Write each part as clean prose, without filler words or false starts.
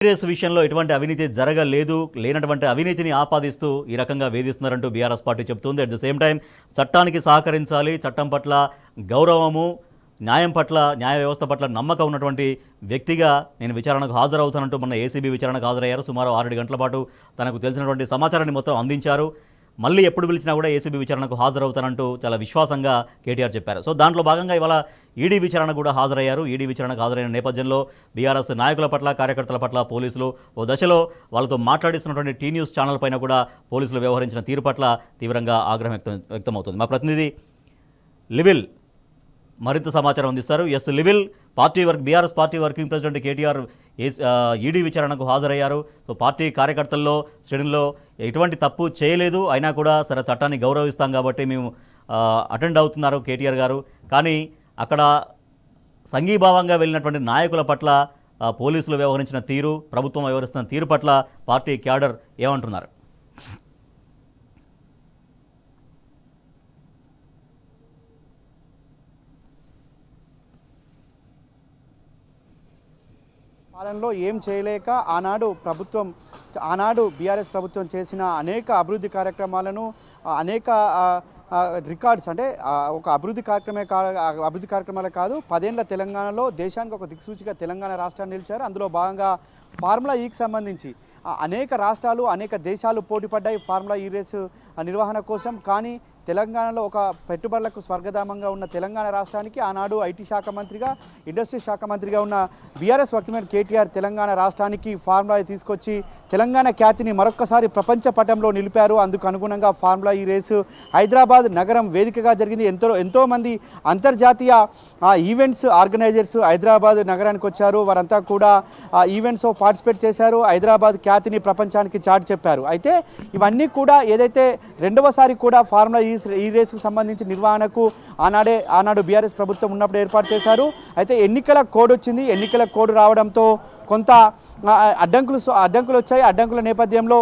Race విషయంలో ఎటువంటి అవినీతి జరగలేదు, లేనటువంటి అవినీతిని ఆపాదిస్తూ ఈ రకంగా వేధిస్తున్నారంటూ బీఆర్ఎస్ పార్టీ చెబుతుంది. అట్ ద సేమ్ టైం చట్టానికి సహకరించాలి, చట్టం పట్ల గౌరవము, న్యాయం పట్ల, న్యాయ వ్యవస్థ పట్ల నమ్మకం ఉన్నటువంటి వ్యక్తిగా నేను విచారణకు హాజరవుతానంటూ మొన్న ఏసీబీ విచారణకు హాజరయ్యారు. సుమారు 6 గంటల పాటు తనకు తెలిసినటువంటి సమాచారాన్ని మొత్తం అందించారు. మళ్ళీ ఎప్పుడు పిలిచినా కూడా ఏసీబీ విచారణకు హాజరవుతానంటూ చాలా విశ్వాసంగా కేటీఆర్ చెప్పారు. సో దాంట్లో భాగంగా ఇవాళ ఈడీ విచారణ కూడా హాజరయ్యారు. ఈడీ విచారణకు హాజరైన నేపథ్యంలో బీఆర్ఎస్ నాయకుల పట్ల, కార్యకర్తల పట్ల పోలీసులు ఓ దశలో వాళ్ళతో మాట్లాడిస్తున్నటువంటి టీ న్యూస్ ఛానల్ పైన కూడా పోలీసులు వ్యవహరించిన తీరు పట్ల తీవ్రంగా ఆగ్రహం వ్యక్తమవుతుంది. మా ప్రతినిధి లివిల్ మరింత సమాచారం అందిస్తారు. ఎస్ లివిల్, BRS party working president KTR ED విచారణకు హాజరయ్యారు. సో పార్టీ కార్యకర్తల్లో, శ్రేణుల్లో ఎటువంటి తప్పు చేయలేదు, అయినా కూడా సరే చట్టాన్ని గౌరవిస్తాం కాబట్టి మేము అటెండ్ అవుతున్నారు కేటీఆర్ గారు. కానీ అక్కడ సంఘీభావంగా వెళ్ళినటువంటి నాయకుల పట్ల పోలీసులు వ్యవహరించిన తీరు, ప్రభుత్వం వ్యవహరిస్తున్న తీరు పట్ల పార్టీ క్యాడర్ ఏమంటున్నారు? పాలనలో ఏం చేయలేక ఆనాడు బీఆర్ఎస్ ప్రభుత్వం చేసిన అనేక అభివృద్ధి కార్యక్రమాలను, అనేక రికార్డ్స్, అంటే ఒక అభివృద్ధి కార్యక్రమాలే కాదు, 10 ఏళ్ల తెలంగాణలో దేశానికి ఒక దిక్సూచిగా తెలంగాణ రాష్ట్రాన్ని నిలిచారు. అందులో భాగంగా ఫార్ములా ఈకి సంబంధించి అనేక రాష్ట్రాలు, అనేక దేశాలు పోటీపడ్డాయి ఫార్ములా ఈ రేసు నిర్వహణ కోసం. కానీ తెలంగాణలో ఒక పెట్టుబడులకు స్వర్గధామంగా ఉన్న తెలంగాణ రాష్ట్రానికి ఆనాడు ఐటీ శాఖ మంత్రిగా, ఇండస్ట్రీ శాఖ మంత్రిగా ఉన్న బీఆర్ఎస్ వర్కింగ్ కేటీఆర్ తెలంగాణ రాష్ట్రానికి ఫార్ములా తీసుకొచ్చి తెలంగాణ ఖ్యాతిని మరొక్కసారి ప్రపంచ పటంలో నిలిపారు. అందుకు అనుగుణంగా ఫార్ములా ఈ రేసు హైదరాబాద్ నగరం వేదికగా జరిగింది. ఎంతోమంది అంతర్జాతీయ ఈవెంట్స్ ఆర్గనైజర్స్ హైదరాబాద్ నగరానికి వచ్చారు. వారంతా కూడా ఈవెంట్స్లో పార్టిసిపేట్ చేశారు. హైదరాబాద్ ఖ్యాతిని ప్రపంచానికి చాటి చెప్పారు. అయితే ఇవన్నీ కూడా ఏదైతే రెండవసారి కూడా ఫార్ములా ఈ రేసుకు సంబంధించి నిర్వహణకు ఆనాడు బీఆర్ఎస్ ప్రభుత్వం ఉన్నప్పుడు ఏర్పాటు చేశారు. అయితే ఎన్నికల కోడ్ వచ్చింది. ఎన్నికల కోడ్ రావడంతో కొంత అడ్డంకులు వచ్చాయి. అడ్డంకుల నేపథ్యంలో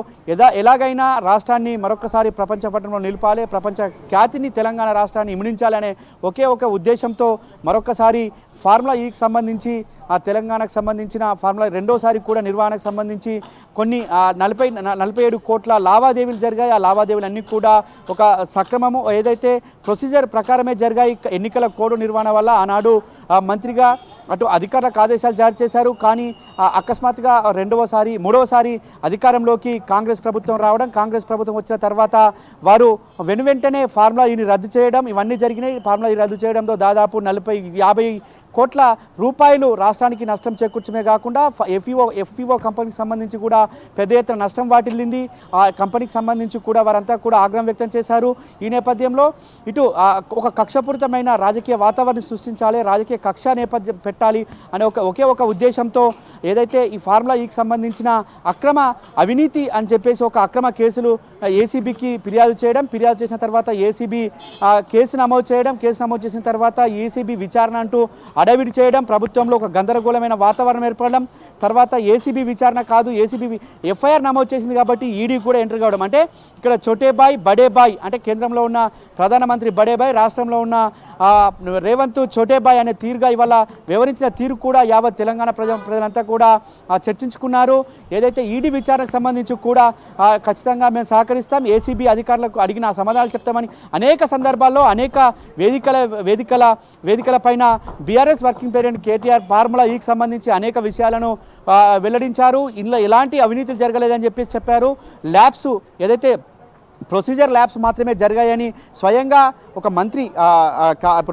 ఎలాగైనా రాష్ట్రాన్ని మరొకసారి ప్రపంచ పట్టణంలో నిలపాలి, ప్రపంచ ఖ్యాతిని తెలంగాణ రాష్ట్రాన్ని ఇమిడించాలనే ఒకే ఒక ఉద్దేశంతో మరొకసారి ఫార్ములా ఈకి సంబంధించి తెలంగాణకు సంబంధించిన ఫార్ములా రెండోసారి కూడా నిర్వహణకు సంబంధించి కొన్ని 47 కోట్ల లావాదేవీలు జరిగాయి. ఆ లావాదేవీలన్నీ కూడా ఒక సక్రమము, ఏదైతే ప్రొసీజర్ ప్రకారమే జరిగాయి. ఎన్నికల కోడ్ నిర్వహణ వల్ల ఆనాడు మంత్రిగా అటు అధికారులకు ఆదేశాలు జారీ చేశారు. కానీ అకస్మాత్తుగా మూడవసారి అధికారంలోకి కాంగ్రెస్ ప్రభుత్వం రావడం, కాంగ్రెస్ ప్రభుత్వం వచ్చిన తర్వాత వారు వెనువెంటనే ఫార్ములా ఈని రద్దు చేయడం, ఇవన్నీ జరిగినాయి. ఫార్ములా ఈ రద్దు చేయడంతో దాదాపు 40-50 కోట్ల రూపాయలు రాష్ట్రానికి నష్టం చేకూర్చమే కాకుండా ఎఫ్పిఓ కంపెనీకి సంబంధించి కూడా పెద్ద ఎత్తున నష్టం వాటిల్లింది. ఆ కంపెనీకి సంబంధించి కూడా వారంతా కూడా ఆగ్రహం వ్యక్తం చేశారు. ఈ నేపథ్యంలో ఇటు ఒక కక్షపూరితమైన రాజకీయ వాతావరణం సృష్టించాలి, రాజకీయ కక్ష నేపథ్యం పెట్టాలి అనే ఒకే ఒక ఉద్దేశంతో ఏదైతే ఈ ఫార్ములా ఈకి సంబంధించిన అక్రమ అవినీతి అని చెప్పేసి ఒక అక్రమ కేసులు ఏసీబీకి ఫిర్యాదు చేసిన తర్వాత ఏసీబీ కేసు నమోదు చేసిన తర్వాత ఏసీబీ విచారణ అంటూ అడవిడి చేయడం, ప్రభుత్వంలో ఒక గందరగోళమైన వాతావరణం ఏర్పడడం, తర్వాత ఏసీబీ విచారణ కాదు, ఏసీబీ ఎఫ్ఐఆర్ నమోదు చేసింది కాబట్టి ఈడీ కూడా ఎంటర్ కావడం. అంటే ఇక్కడ చోటేబాయ్ బడేబాయ్, అంటే కేంద్రంలో ఉన్న ప్రధానమంత్రి బడేబాయ్, రాష్ట్రంలో ఉన్న రేవంత్ చోటేబాయ్ అనే తీరుగా ఇవాళ వివరించిన తీరు కూడా యావత్ తెలంగాణ ప్రజలంతా కూడా చర్చించుకున్నారు. ఏదైతే ఈడీ విచారణకు సంబంధించి కూడా ఖచ్చితంగా మేము సహకరిస్తాం, ఏసీబీ అధికారులకు అడిగిన సమాధానాలు చెప్తామని అనేక సందర్భాల్లో అనేక వేదికల పైన BRS working president KTR formula ఈకి సంబంధించి అనేక విషయాలను వెల్లడించారు. ఇందులో ఎలాంటి అవినీతులు జరగలేదని చెప్పారు. ల్యాబ్స్, ఏదైతే ప్రొసీజర్ ల్యాబ్స్ మాత్రమే జరిగాయని స్వయంగా ఒక మంత్రి,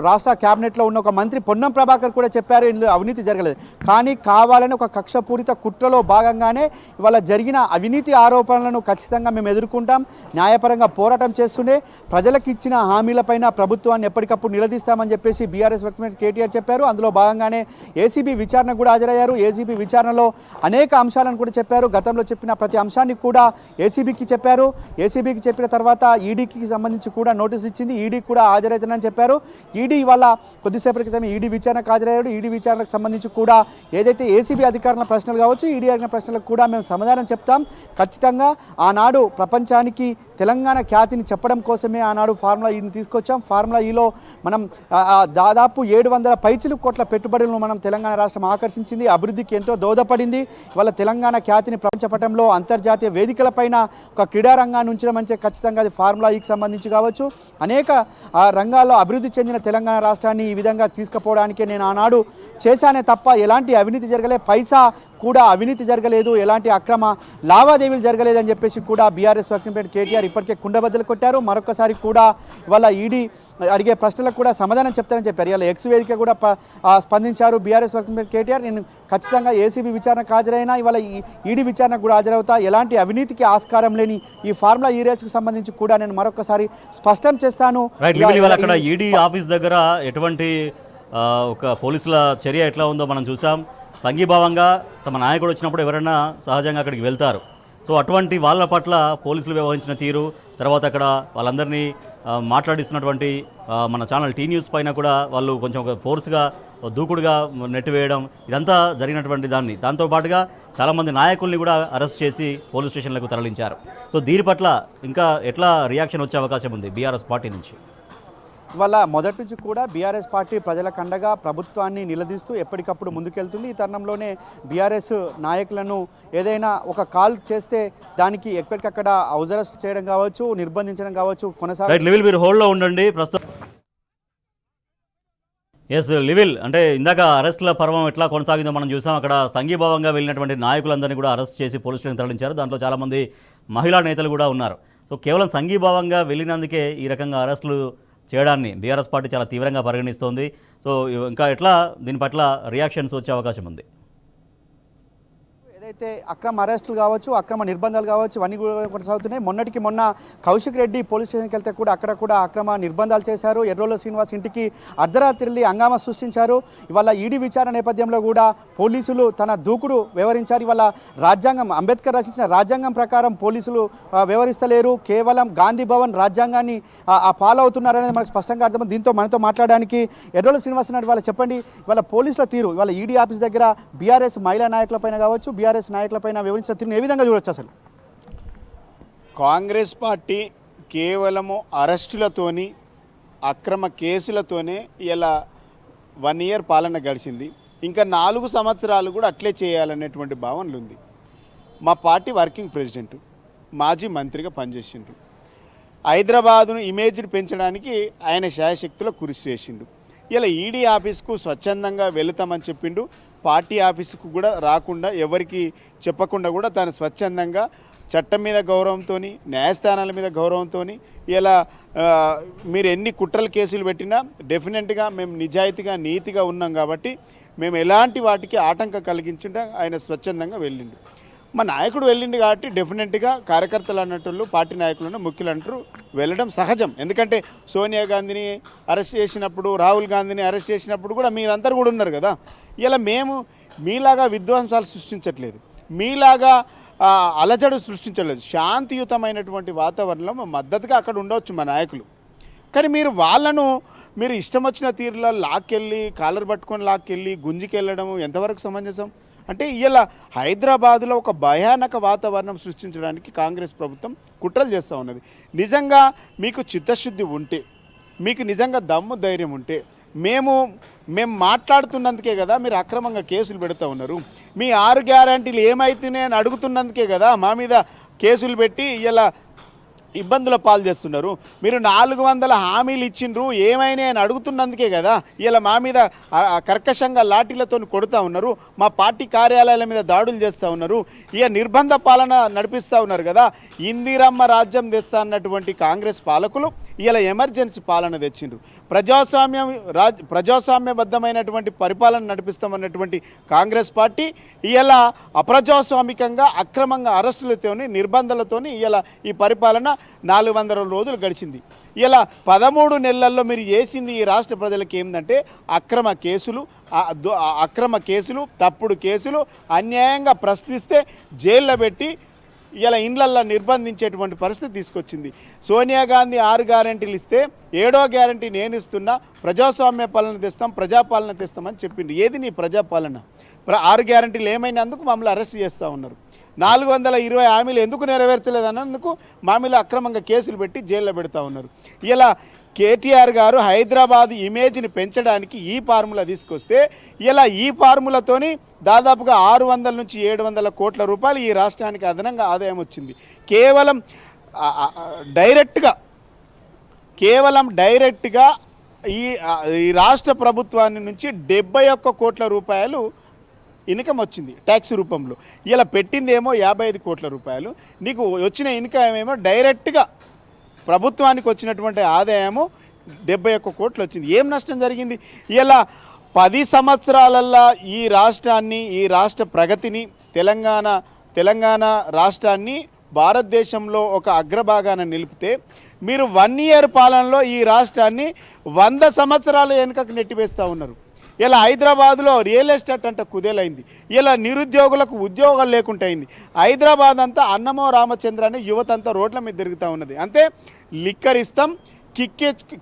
రాష్ట్ర క్యాబినెట్లో ఉన్న ఒక మంత్రి పొన్నం ప్రభాకర్ కూడా చెప్పారు. ఇందులో అవినీతి జరగలేదు, కానీ కావాలని ఒక కక్షపూరిత కుట్రలో భాగంగానే ఇవాళ జరిగిన అవినీతి ఆరోపణలను ఖచ్చితంగా మేము ఎదుర్కొంటాం, న్యాయపరంగా పోరాటం చేస్తూనే ప్రజలకు ఇచ్చిన హామీలపైన ప్రభుత్వాన్ని ఎప్పటికప్పుడు నిలదీస్తామని చెప్పేసి బీఆర్ఎస్ వర్కింగ్ కేటీఆర్ చెప్పారు. అందులో భాగంగానే ఏసీబీ విచారణ కూడా హాజరయ్యారు. ఏసీబీ విచారణలో అనేక అంశాలను కూడా చెప్పారు. గతంలో చెప్పిన ప్రతి అంశాన్ని కూడా ఏసీబీకి చెప్పారు. చెప్పిన తర్వాత ఈడీకి సంబంధించి కూడా నోటీసులు ఇచ్చింది. ఈడీ కూడా హాజరవుతుందని చెప్పారు. ఈడీ ఇవాళ కొద్దిసేపటి క్రితం ఈడీ విచారణకు హాజరయ్యాడు. ఈడీ విచారణకు సంబంధించి కూడా ఏదైతే ఏసీబీ అధికారుల ప్రశ్నలు కావచ్చు, ఈడీ అడిగిన ప్రశ్నలకు కూడా మేము సమాధానం చెప్తాం. ఖచ్చితంగా ఆనాడు ప్రపంచానికి తెలంగాణ ఖ్యాతిని చెప్పడం కోసమే ఆనాడు ఫార్ములా ఈని తీసుకొచ్చాం. ఫార్ములా ఈలో మనం దాదాపు 700 పైచిలు కోట్ల పెట్టుబడులను మనం తెలంగాణ రాష్ట్రం ఆకర్షించింది, అభివృద్ధికి ఎంతో దోహదపడింది. ఇవాళ తెలంగాణ ఖ్యాతిని ప్రపంచ పటంలో అంతర్జాతీయ వేదికలపైన ఒక క్రీడా రంగాన్ని ఉంచడం అంటే ఖచ్చితంగా అది ఫార్ములా ఈకి సంబంధించి కావచ్చు. అనేక రంగాల్లో అభివృద్ధి చెందిన తెలంగాణ రాష్ట్రాన్ని ఈ విధంగా తీసుకుపోవడానికే నేను ఆనాడు చేశానే తప్ప ఎలాంటి అవినీతి జరగలే, పైసా కూడా అవినీతి జరగలేదు, ఎలాంటి అక్రమ లావాదేవీలు జరగలేదని చెప్పేసి కూడా బీఆర్ఎస్ వర్కింగ్ కేటీఆర్ ఇప్పటికే కుండబద్దలు కొట్టారు. మరొకసారి కూడా ఇవాళ ఈడీ అడిగే ప్రశ్నలకు కూడా సమాధానం చెప్తారని చెప్పారు. ఇలా ఎక్స్ వేదిక కూడా స్పందించారు బీఆర్ఎస్ వర్కింగ్ కేటీఆర్. నేను ఖచ్చితంగా ఏసీబీ విచారణకు హాజరైనా ఇవాళ ఈడీ విచారణకు కూడా హాజరవుతా, ఎలాంటి అవినీతికి ఆస్కారం లేని ఈ ఫార్ములా ఈ రేసుకు సంబంధించి కూడా నేను మరొకసారి స్పష్టం చేస్తాను. అక్కడ ఈడీ ఆఫీస్ దగ్గర ఎటువంటి ఒక పోలీసుల చర్య ఎట్లా ఉందో మనం చూసాం. సంఘీభావంగా తమ నాయకుడు వచ్చినప్పుడు ఎవరైనా సహజంగా అక్కడికి వెళ్తారు. సో అటువంటి వాళ్ళ పట్ల పోలీసులు వ్యవహరించిన తీరు, తర్వాత అక్కడ వాళ్ళందరినీ మాట్లాడిస్తున్నటువంటి మన ఛానల్ టీ న్యూస్ పైన కూడా వాళ్ళు కొంచెం ఒక ఫోర్స్గా దూకుడుగా నెట్టివేయడం, ఇదంతా జరిగినటువంటి దాన్ని దాంతోపాటుగా చాలామంది నాయకుల్ని కూడా అరెస్ట్ చేసి పోలీస్ స్టేషన్లకు తరలించారు. సో దీని పట్ల ఇంకా ఎట్లా రియాక్షన్ వచ్చే అవకాశం ఉంది బీఆర్ఎస్ పార్టీ నుంచి? ఇవాళ మొదటి నుంచి కూడా బీఆర్ఎస్ పార్టీ ప్రజలకు అండగా ప్రభుత్వాన్ని నిలదీస్తూ ఎప్పటికప్పుడు ముందుకెళ్తుంది. ఈ తరుణంలోనే బీఆర్ఎస్ నాయకులను ఏదైనా ఒక కాల్ చేస్తే దానికి ఎక్కడికక్కడ హౌస్ అరెస్ట్ చేయడం కావచ్చు, నిర్బంధించడం కావచ్చు మీరు హోల్డ్లో ఉండండి ప్రస్తుతం. ఎస్ లివిల్, అంటే ఇందాక అరెస్టుల పర్వం ఎట్లా కొనసాగిందో మనం చూసాం. అక్కడ సంఘీభావంగా వెళ్ళినటువంటి నాయకులందరినీ కూడా అరెస్ట్ చేసి పోలీస్ స్టేషన్ తరలించారు. దాంట్లో చాలామంది మహిళా నేతలు కూడా ఉన్నారు. సో కేవలం సంఘీభావంగా వెళ్ళినందుకే ఈ రకంగా అరెస్టులు చేయడాన్ని బీఆర్ఎస్ పార్టీ చాలా తీవ్రంగా పరిగణిస్తోంది. సో ఇంకా ఎట్లా దీని పట్ల రియాక్షన్స్ వచ్చే అవకాశం ఉంది? ఏదైతే అక్రమ అరెస్టులు కావచ్చు, అక్రమ నిర్బంధాలు కావచ్చు, ఇవన్నీ కూడా కొనసాగుతున్నాయి. మొన్నటికి మొన్న కౌశిక్ రెడ్డి పోలీస్ స్టేషన్కి వెళ్తే కూడా అక్కడ కూడా అక్రమ నిర్బంధాలు చేశారు. ఎర్రోల శ్రీనివాస్ ఇంటికి అర్ధరాత్రి హంగామా సృష్టించారు. ఇవాళ ఈడీ విచారణ నేపథ్యంలో కూడా పోలీసులు తన దూకుడు వ్యవహరించారు. ఇవాళ రాజ్యాంగం, అంబేద్కర్ రచించిన రాజ్యాంగం ప్రకారం పోలీసులు వ్యవహరిస్తలేరు, కేవలం గాంధీ భవన్ రాజ్యాంగాన్ని ఫాలో అవుతున్నారనేది మనకు స్పష్టంగా అర్థం. దీంతో మనతో మాట్లాడడానికి ఎర్రోల శ్రీనివాస్ నాయుడు ఇవాళ చెప్పండి, ఇవాళ పోలీసుల తీరు, ఇవాళ ఈడీ ఆఫీస్ దగ్గర బీఆర్ఎస్ మహిళా నాయకులపైన కావచ్చు, బీఆర్ఎస్ నాయకులపైన వివరించిన తీరును ఏ విధంగా చూడొచ్చు? అసలు కాంగ్రెస్ పార్టీ కేవలము అరెస్టులతోని, అక్రమ కేసులతోనే ఇలా 1 ఇయర్ పాలన గడిచింది. ఇంకా 4 సంవత్సరాలు కూడా అట్లే చేయాలనేటువంటి భావనలు ఉంది. మా పార్టీ వర్కింగ్ ప్రెసిడెంట్, మాజీ మంత్రిగా పనిచేసిండు. హైదరాబాదును ఇమేజ్ని పెంచడానికి ఆయన శాయశక్తిలో కృషి చేసిండు. ఇలా ఈడీ ఆఫీస్కు స్వచ్ఛందంగా వెళుతామని చెప్పిండు. పార్టీ ఆఫీసుకు కూడా రాకుండా, ఎవరికి చెప్పకుండా కూడా తాను స్వచ్ఛందంగా చట్టం మీద గౌరవంతో, న్యాయస్థానాల మీద గౌరవంతో, ఇలా మీరు ఎన్ని కుట్రల కేసులు పెట్టినా డెఫినెట్గా మేము నిజాయితీగా నీతిగా ఉన్నాం కాబట్టి మేము ఎలాంటి వాటికి ఆటంకం కలిగించుంటే ఆయన స్వచ్ఛందంగా వెళ్ళిండు. మా నాయకుడు వెళ్ళిండు కాబట్టి డెఫినెట్గా కార్యకర్తలు అన్నట్టు, పార్టీ నాయకులను, ముఖ్యులు అంటారు వెళ్ళడం సహజం. ఎందుకంటే సోనియా గాంధీని అరెస్ట్ చేసినప్పుడు, రాహుల్ గాంధీని అరెస్ట్ చేసినప్పుడు కూడా మీరందరూ కూడా ఉన్నారు కదా. ఇలా మేము మీలాగా విధ్వంసాలు సృష్టించట్లేదు, మీలాగా అలజడు సృష్టించలేదు. శాంతియుతమైనటువంటి వాతావరణంలో మద్దతుగా అక్కడ ఉండవచ్చు మా నాయకులు. కానీ మీరు ఇష్టం వచ్చిన తీరులో లాక్కెళ్ళి, కాలర్ పట్టుకొని లాక్కెళ్ళి గుంజికెళ్ళడం ఎంతవరకు సమంజసం? అంటే ఇలా హైదరాబాదులో ఒక భయానక వాతావరణం సృష్టించడానికి కాంగ్రెస్ ప్రభుత్వం కుట్రలు చేస్తూ ఉన్నది. నిజంగా మీకు చిత్తశుద్ధి ఉంటే, మీకు నిజంగా దమ్ము ధైర్యం ఉంటే, మేము మాట్లాడుతున్నందుకే కదా మీరు అక్రమంగా కేసులు పెడుతూ ఉన్నారు. మీ 6 గ్యారంటీలు ఏమైతున్నాయి అని అడుగుతున్నందుకే కదా మా మీద కేసులు పెట్టి ఇలా ఇబ్బందుల పాలు చేస్తున్నారు. మీరు 400 హామీలు ఇచ్చిండ్రు, ఏమైనా అని అడుగుతున్నందుకే కదా ఇలా మా మీద కర్కశంగా లాఠీలతో కొడుతూ ఉన్నారు, మా పార్టీ కార్యాలయాల మీద దాడులు చేస్తూ ఉన్నారు, ఇక నిర్బంధ పాలన నడిపిస్తూ ఉన్నారు కదా. ఇందిరమ్మ రాజ్యం తెస్తా అన్నటువంటి కాంగ్రెస్ పాలకులు ఇలా ఎమర్జెన్సీ పాలన తెచ్చిండ్రు. ప్రజాస్వామ్యబద్ధమైనటువంటి పరిపాలన నడిపిస్తామన్నటువంటి కాంగ్రెస్ పార్టీ ఇలా అప్రజాస్వామికంగా, అక్రమంగా అరెస్టులతోని, నిర్బంధాలతోని ఇలా ఈ పరిపాలన 400 రోజులు గడిచింది. ఇలా 13 నెలల్లో మీరు చేసింది ఈ రాష్ట్ర ప్రజలకు ఏంటంటే అక్రమ కేసులు, తప్పుడు కేసులు, అన్యాయంగా ప్రశ్నిస్తే జైల్లో పెట్టి ఇలా ఇండ్లల్లో నిర్బంధించేటువంటి పరిస్థితి తీసుకొచ్చింది. సోనియా గాంధీ 6 గ్యారెంటీలు ఇస్తే 7వ గ్యారెంటీ నేను ఇస్తున్నా, ప్రజాస్వామ్య పాలన తెస్తాం, ప్రజాపాలన తెస్తామని చెప్పింది. ఏది నీ ప్రజాపాలన? 6 గ్యారెంటీలు ఏమైనందుకు మమ్మల్ని అరెస్ట్ చేస్తూ ఉన్నారు. 420 హామీలు ఎందుకు నెరవేర్చలేదన్నందుకు మా మీద అక్రమంగా కేసులు పెట్టి జైల్లో పెడతా ఉన్నారు. ఇలా కేటీఆర్ గారు హైదరాబాద్ ఇమేజ్ని పెంచడానికి ఈ ఫార్ములా తీసుకొస్తే ఇలా ఈ ఫార్ములాతోని దాదాపుగా 600 నుంచి 700 కోట్ల రూపాయలు ఈ రాష్ట్రానికి అదనంగా ఆదాయం వచ్చింది. కేవలం డైరెక్ట్గా ఈ రాష్ట్ర ప్రభుత్వాన్ని నుంచి 71 కోట్ల రూపాయలు ఇన్కమ్ వచ్చింది ట్యాక్స్ రూపంలో. ఇలా పెట్టిందేమో 55 కోట్ల రూపాయలు. నీకు వచ్చిన ఇన్కమ్ ఏమో డైరెక్ట్గా ప్రభుత్వానికి వచ్చినటువంటి ఆదాయము 71 కోట్లు వచ్చింది. ఏం నష్టం జరిగింది? ఇలా 10 సంవత్సరాలల్లో ఈ రాష్ట్రాన్ని, ఈ రాష్ట్ర ప్రగతిని, తెలంగాణ రాష్ట్రాన్ని భారతదేశంలో ఒక అగ్రభాగాన నిలిపితే మీరు 1 ఇయర్ పాలనలో ఈ రాష్ట్రాన్ని 100 సంవత్సరాలు వెనుకకు నెట్టివేస్తూ ఉన్నారు. ఇలా హైదరాబాద్లో రియల్ ఎస్టేట్ అంటే కుదేలైంది. ఇలా నిరుద్యోగులకు ఉద్యోగాలు లేకుండా అయింది. హైదరాబాద్ అంతా అన్నమో రామచంద్ర అని యువత అంతా రోడ్ల మీద తిరుగుతూ ఉన్నది. అంతే లిక్కర్ ఇస్తాం,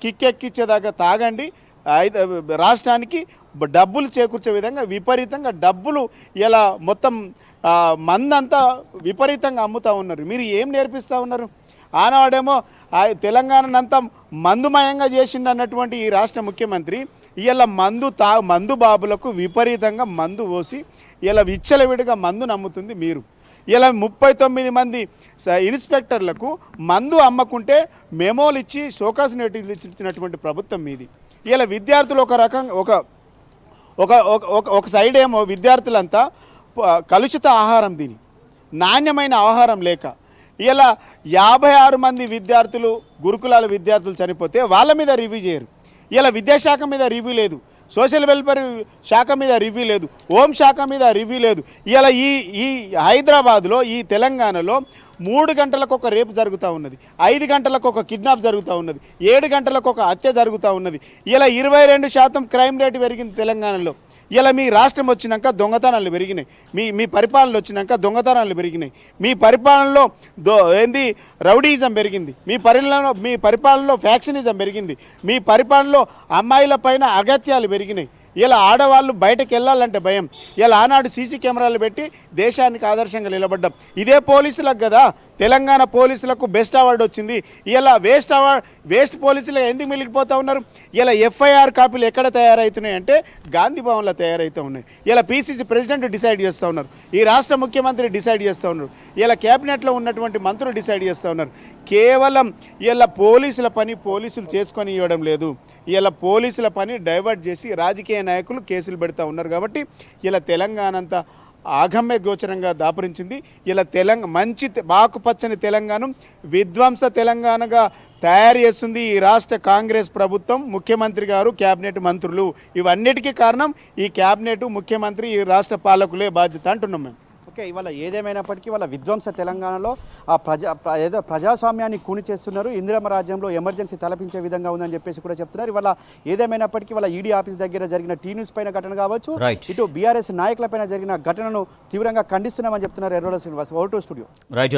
కిక్కెక్కిచ్చేదాకా తాగండి, రాష్ట్రానికి డబ్బులు చేకూర్చే విధంగా విపరీతంగా డబ్బులు ఇలా మొత్తం మందంతా విపరీతంగా అమ్ముతూ ఉన్నారు. మీరు ఏం నేర్పిస్తూ ఉన్నారు? ఆనాడేమో తెలంగాణనంతా మందుమయంగా చేసిండు అన్నటువంటి ఈ రాష్ట్ర ముఖ్యమంత్రి ఇలా మందు బాబులకు విపరీతంగా మందు పోసి ఇలా విచ్చలవిడిగా మందు నమ్ముతుంది మీరు. ఇలా 39 మంది ఇన్స్పెక్టర్లకు మందు అమ్మకుంటే మెమోలు ఇచ్చి షోకాస్ నోటీసులు ఇచ్చినటువంటి ప్రభుత్వం మీది. ఇలా విద్యార్థులు ఒక రకంగా ఒక సైడ్ ఏమో విద్యార్థులంతా కలుషిత ఆహారం తిని, నాణ్యమైన ఆహారం లేక ఇలా 56 మంది విద్యార్థులు, గురుకులాల విద్యార్థులు చనిపోతే వాళ్ళ మీద రివ్యూ చేయరు. ఇలా విద్యాశాఖ మీద రివ్యూ లేదు, సోషల్ వెల్ఫేర్ శాఖ మీద రివ్యూ లేదు, హోంశాఖ మీద రివ్యూ లేదు. ఇలా ఈ హైదరాబాద్లో, ఈ తెలంగాణలో 3 గంటలకు ఒక రేపు జరుగుతూ ఉన్నది, 5 గంటలకు ఒక కిడ్నాప్ జరుగుతూ ఉన్నది, 7 గంటలకు ఒక హత్య జరుగుతూ ఉన్నది. ఇలా 22% క్రైమ్ రేటు పెరిగింది తెలంగాణలో. ఇలా మీ రాష్ట్రం వచ్చినాక దొంగతనాలు పెరిగినాయి, మీ పరిపాలన వచ్చినాక దొంగతనాలు పెరిగినాయి, మీ పరిపాలనలో రౌడీయిజం పెరిగింది, మీ పరిపాలనలో ఫ్యాక్షనిజం పెరిగింది, మీ పరిపాలనలో అమ్మాయిల పైన అగత్యాలు పెరిగినాయి. ఇలా ఆడవాళ్ళు బయటకు వెళ్ళాలంటే భయం. ఇలా ఆనాడు సీసీ కెమెరాలు పెట్టి దేశానికి ఆదర్శంగా నిలబడ్డాం. ఇదే పోలీసులకు కదా తెలంగాణ పోలీసులకు బెస్ట్ అవార్డు వచ్చింది. ఇలా వేస్ట్ పోలీసులు ఎందుకు మిగిలిపోతూ ఉన్నారు? ఇలా ఎఫ్ఐఆర్ కాపీలు ఎక్కడ తయారవుతున్నాయి అంటే గాంధీ భవన్లో తయారవుతూ ఉన్నాయి. ఇలా పీసీసీ ప్రెసిడెంట్ డిసైడ్ చేస్తూ ఉన్నారు, ఈ రాష్ట్ర ముఖ్యమంత్రి డిసైడ్ చేస్తూ ఉన్నారు, ఇలా క్యాబినెట్లో ఉన్నటువంటి మంత్రులు డిసైడ్ చేస్తూ ఉన్నారు. కేవలం ఇలా పోలీసుల పని పోలీసులు చేసుకొని ఇవ్వడం లేదు, ఇలా పోలీసుల పని డైవర్ట్ చేసి రాజకీయ నాయకులు కేసులు పెడతా ఉన్నారు. కాబట్టి ఇలా తెలంగాణ అంతా ఆగమ్య గోచరంగా దాపురించింది. ఇలా మంచి బాకుపచ్చని తెలంగాణ విధ్వంస తెలంగాణగా తయారు చేస్తుంది ఈ రాష్ట్ర కాంగ్రెస్ ప్రభుత్వం, ముఖ్యమంత్రి గారు, క్యాబినెట్ మంత్రులు. ఇవన్నిటికీ కారణం ఈ క్యాబినెట్, ముఖ్యమంత్రి, ఈ రాష్ట్ర పాలకులే బాధ్యత అంటున్నాం మేము. ఓకే, ఇవాళ ఏదేమైనప్పటికీ వాళ్ళ విధ్వంస తెలంగాణలో ఏదో ప్రజాస్వామ్యాన్ని కూని చేస్తున్నారు, ఇందిరమ్మ రాజ్యంలో ఎమర్జెన్సీ తలపించే విధంగా ఉందని చెప్పేసి కూడా చెప్తున్నారు. ఇవాళ ఏదేమైనప్పటికీ వాళ్ళ ఈడీ ఆఫీస్ దగ్గర జరిగిన టీ న్యూస్ పైన ఘటన కావచ్చు, ఇటు బీఆర్ఎస్ నాయకులపైన జరిగిన ఘటనను తీవ్రంగా ఖండిస్తున్నామని చెప్తున్నారు Errolla Srinivas. Over to studio.